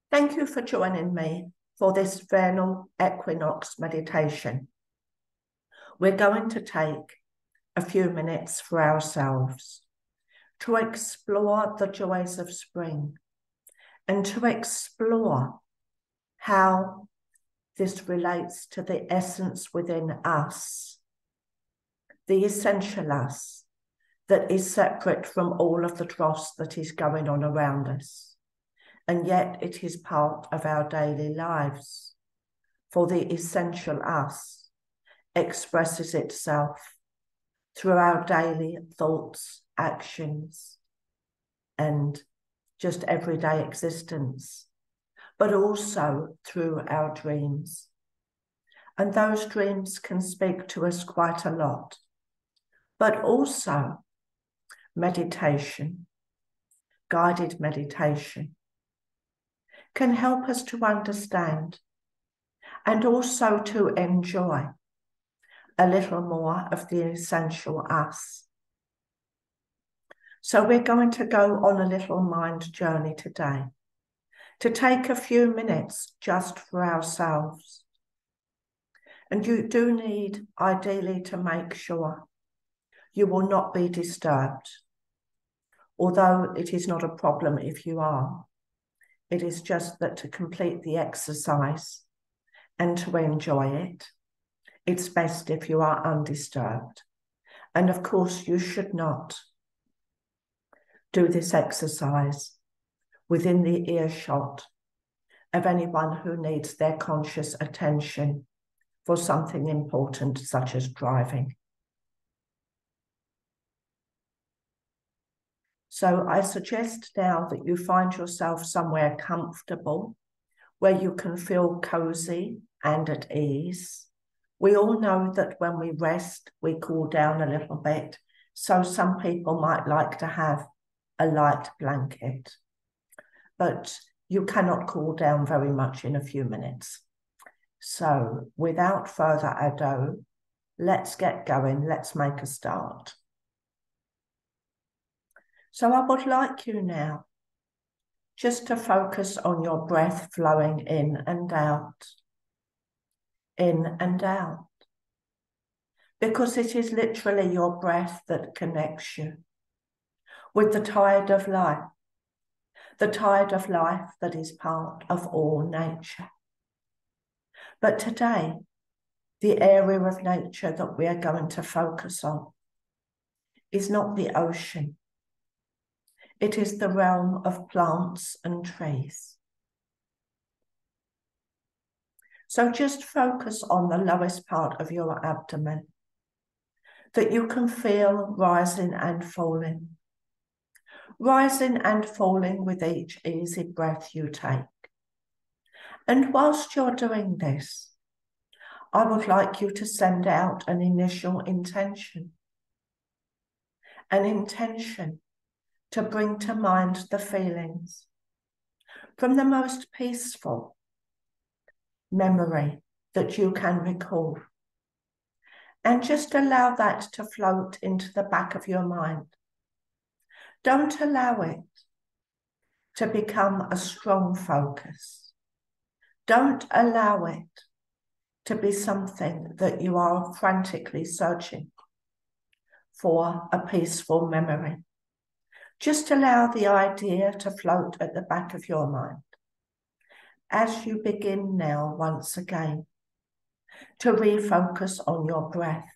Thank you for joining me for this vernal equinox meditation. We're going to take a few minutes for ourselves to explore the joys of spring and to explore how this relates to the essence within us, the essential us that is separate from all of the dross that is going on around us. And yet it is part of our daily lives. For the essential us expresses itself through our daily thoughts, actions, and just everyday existence, but also through our dreams. And those dreams can speak to us quite a lot, but also meditation, guided meditation, can help us to understand and also to enjoy a little more of the essential us. So we're going to go on a little mind journey today, to take a few minutes just for ourselves. And you do need, ideally, to make sure you will not be disturbed, although it is not a problem if you are. It is just that to complete the exercise and to enjoy it, it's best if you are undisturbed. And of course, you should not do this exercise within the earshot of anyone who needs their conscious attention for something important, such as driving. So I suggest now that you find yourself somewhere comfortable, where you can feel cozy and at ease. We all know that when we rest, we cool down a little bit. So some people might like to have a light blanket, but you cannot cool down very much in a few minutes. So without further ado, let's get going. Let's make a start. So I would like you now just to focus on your breath flowing in and out, because it is literally your breath that connects you with the tide of life that is part of all nature. But today, the area of nature that we are going to focus on is not the ocean. It is the realm of plants and trees. So just focus on the lowest part of your abdomen that you can feel rising and falling with each easy breath you take. And whilst you're doing this, I would like you to send out an initial intention, to bring to mind the feelings from the most peaceful memory that you can recall. And just allow that to float into the back of your mind. Don't allow it to become a strong focus. Don't allow it to be something that you are frantically searching for a peaceful memory. Just allow the idea to float at the back of your mind as you begin now once again to refocus on your breath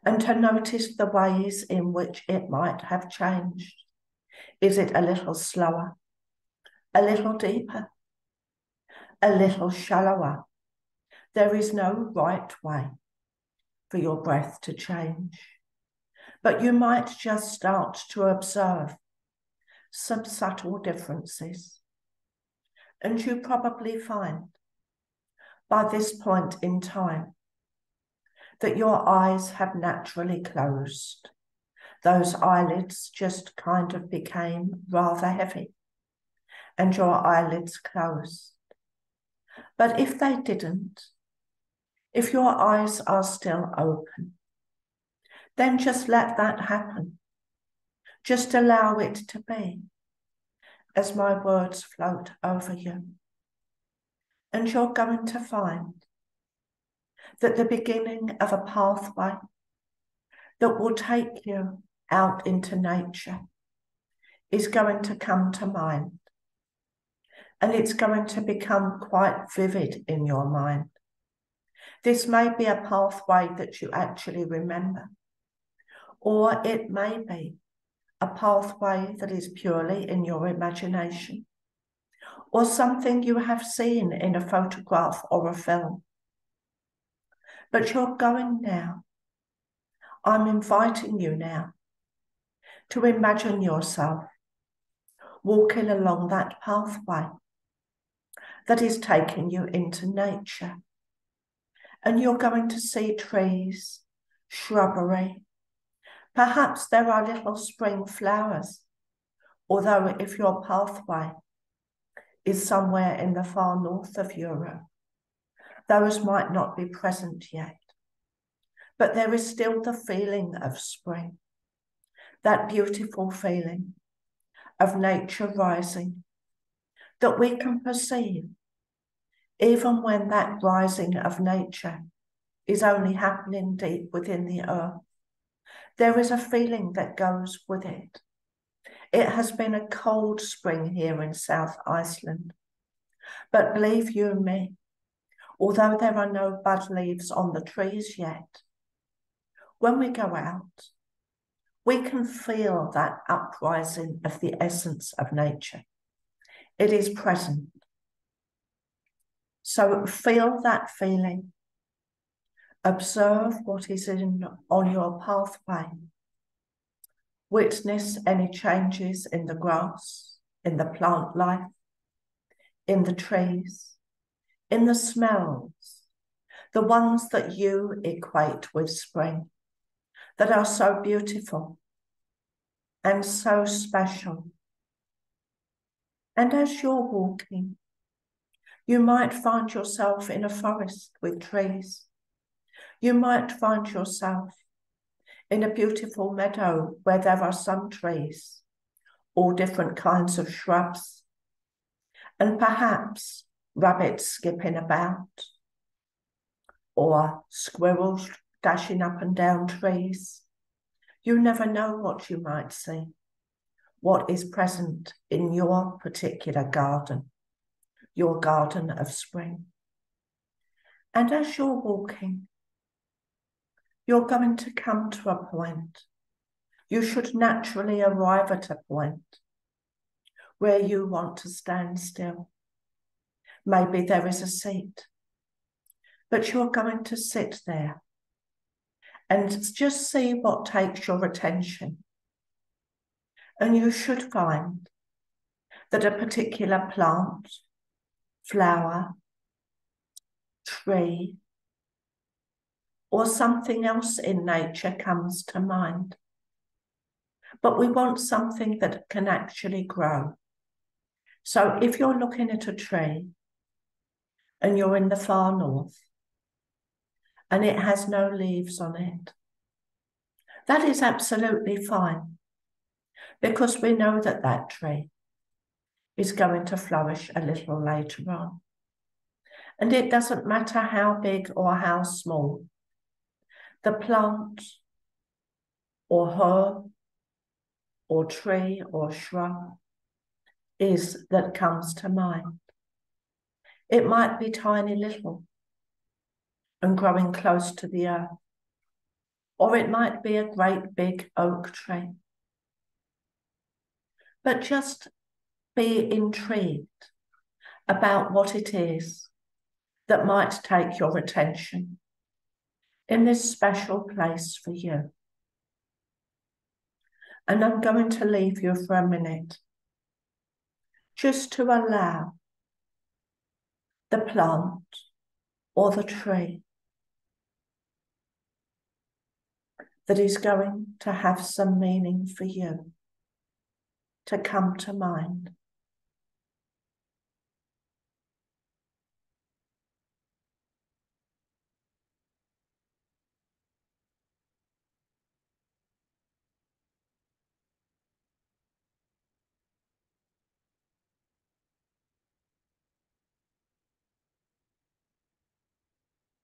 and to notice the ways in which it might have changed. Is it a little slower, a little deeper, a little shallower? There is no right way for your breath to change. But you might just start to observe some subtle differences. And you probably find by this point in time that your eyes have naturally closed. Those eyelids just kind of became rather heavy and your eyelids closed. But if they didn't, if your eyes are still open, then just let that happen. Just allow it to be. as my words float over you. And you're going to find that the beginning of a pathway that will take you out into nature is going to come to mind. And it's going to become quite vivid in your mind. This may be a pathway that you actually remember, or it may be a pathway that is purely in your imagination, or something you have seen in a photograph or a film. But you're going now. I'm inviting you now to imagine yourself walking along that pathway that is taking you into nature. And you're going to see trees, shrubbery. Perhaps there are little spring flowers, although if your pathway is somewhere in the far north of Europe, those might not be present yet. But there is still the feeling of spring, that beautiful feeling of nature rising that we can perceive even when that rising of nature is only happening deep within the earth. There is a feeling that goes with it. It has been a cold spring here in South Iceland, but believe you me, although there are no bud leaves on the trees yet, when we go out, we can feel that uprising of the essence of nature. It is present. So feel that feeling. Observe what is on your pathway. Witness any changes in the grass, in the plant life, in the trees, in the smells, the ones that you equate with spring, that are so beautiful and so special. And as you're walking, you might find yourself in a forest with trees. You might find yourself in a beautiful meadow where there are some trees, all different kinds of shrubs, and perhaps rabbits skipping about, or squirrels dashing up and down trees. You never know what you might see, what is present in your particular garden, your garden of spring. And as you're walking, you're going to come to a point. You should naturally arrive at a point where you want to stand still. Maybe there is a seat, but you're going to sit there and just see what takes your attention. And you should find that a particular plant, flower, tree, or something else in nature comes to mind. But we want something that can actually grow. So if you're looking at a tree and you're in the far north and it has no leaves on it, that is absolutely fine, because we know that that tree is going to flourish a little later on. And it doesn't matter how big or how small the plant or herb or tree or shrub is that comes to mind. It might be tiny little and growing close to the earth, or it might be a great big oak tree. But just be intrigued about what it is that might take your attention in this special place for you. And I'm going to leave you for a minute just to allow the plant or the tree that is going to have some meaning for you to come to mind.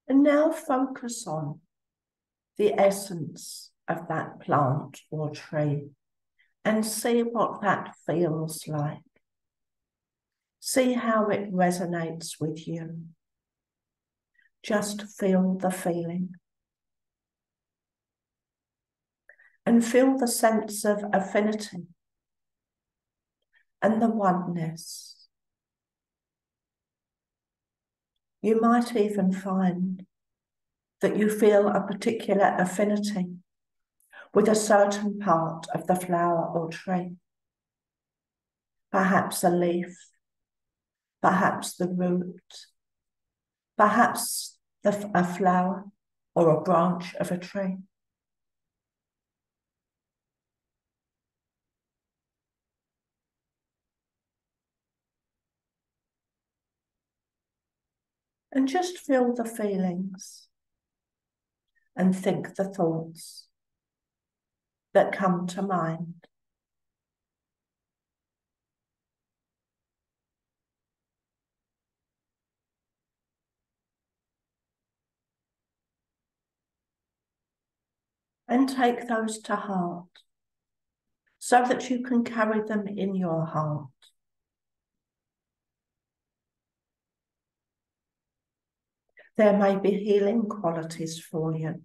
And now focus on the essence of that plant or tree and see what that feels like. See how it resonates with you. Just feel the feeling. And feel the sense of affinity and the oneness. You might even find that you feel a particular affinity with a certain part of the flower or tree. Perhaps a leaf, perhaps the root, perhaps a flower or a branch of a tree. And just feel the feelings and think the thoughts that come to mind. And take those to heart so that you can carry them in your heart. There may be healing qualities for you.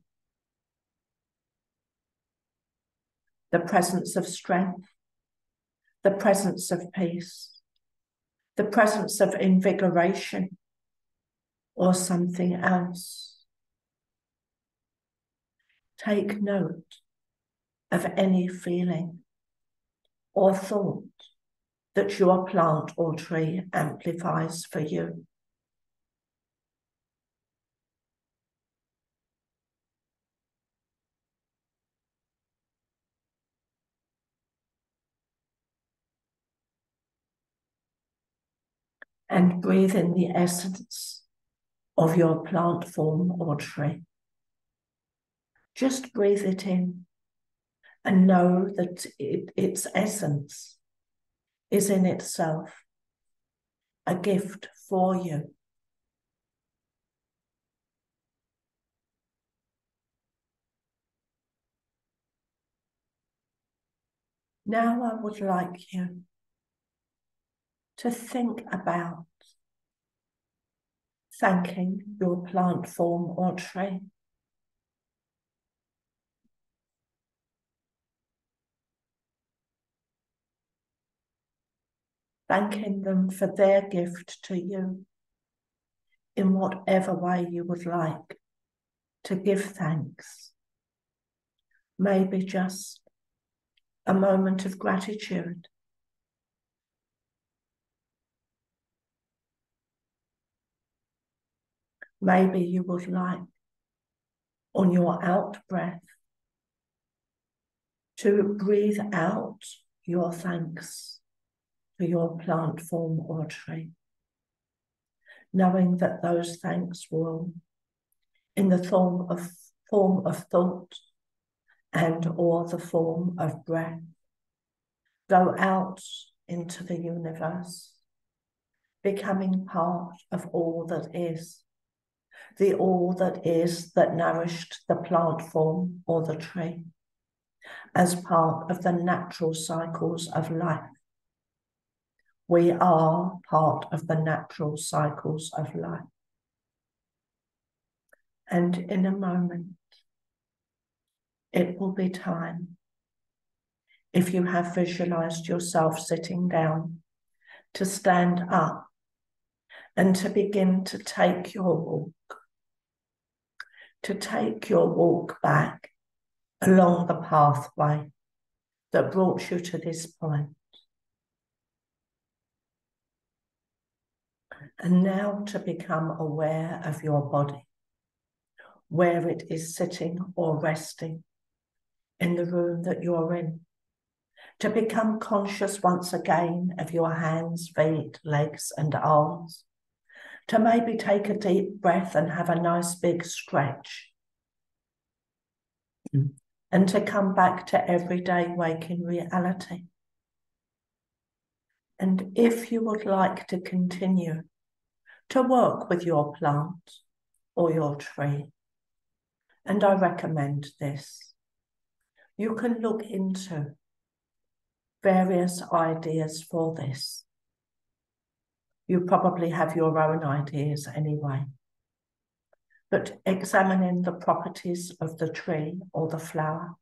The presence of strength, the presence of peace, the presence of invigoration, or something else. Take note of any feeling or thought that your plant or tree amplifies for you. And breathe in the essence of your plant form or tree. Just breathe it in and know that its essence is in itself a gift for you. Now I would like you to think about thanking your plant form or tree. Thanking them for their gift to you in whatever way you would like to give thanks. Maybe just a moment of gratitude. Maybe you would like, on your out breath, to breathe out your thanks for your plant form or tree, knowing that those thanks will, in the form of thought and or the form of breath, go out into the universe, becoming part of all that is, the all that is that nourished the plant form or the tree, as part of the natural cycles of life. We are part of the natural cycles of life. And in a moment, it will be time, if you have visualized yourself sitting down, to stand up and to begin to take your walk back along the pathway that brought you to this point. And now to become aware of your body, where it is sitting or resting in the room that you're in. To become conscious once again of your hands, feet, legs, and arms. To maybe take a deep breath and have a nice big stretch. And to come back to everyday waking reality. And if you would like to continue to work with your plant or your tree. And I recommend this. You can look into various ideas for this. You probably have your own ideas anyway. But examining the properties of the tree or the flower.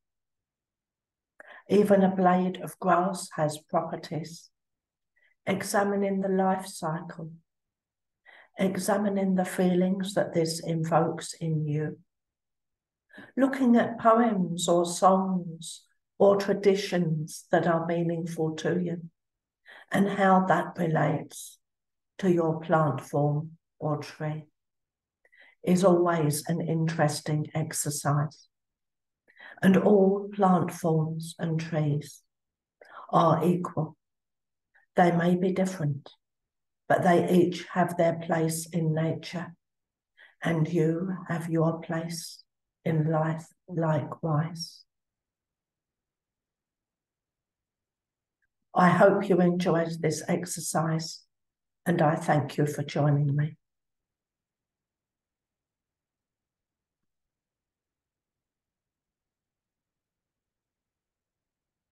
Even a blade of grass has properties. Examining the life cycle. Examining the feelings that this invokes in you. Looking at poems or songs or traditions that are meaningful to you and how that relates to your plant form or tree is always an interesting exercise. And all plant forms and trees are equal. They may be different, but they each have their place in nature, and you have your place in life likewise. I hope you enjoyed this exercise, and I thank you for joining me.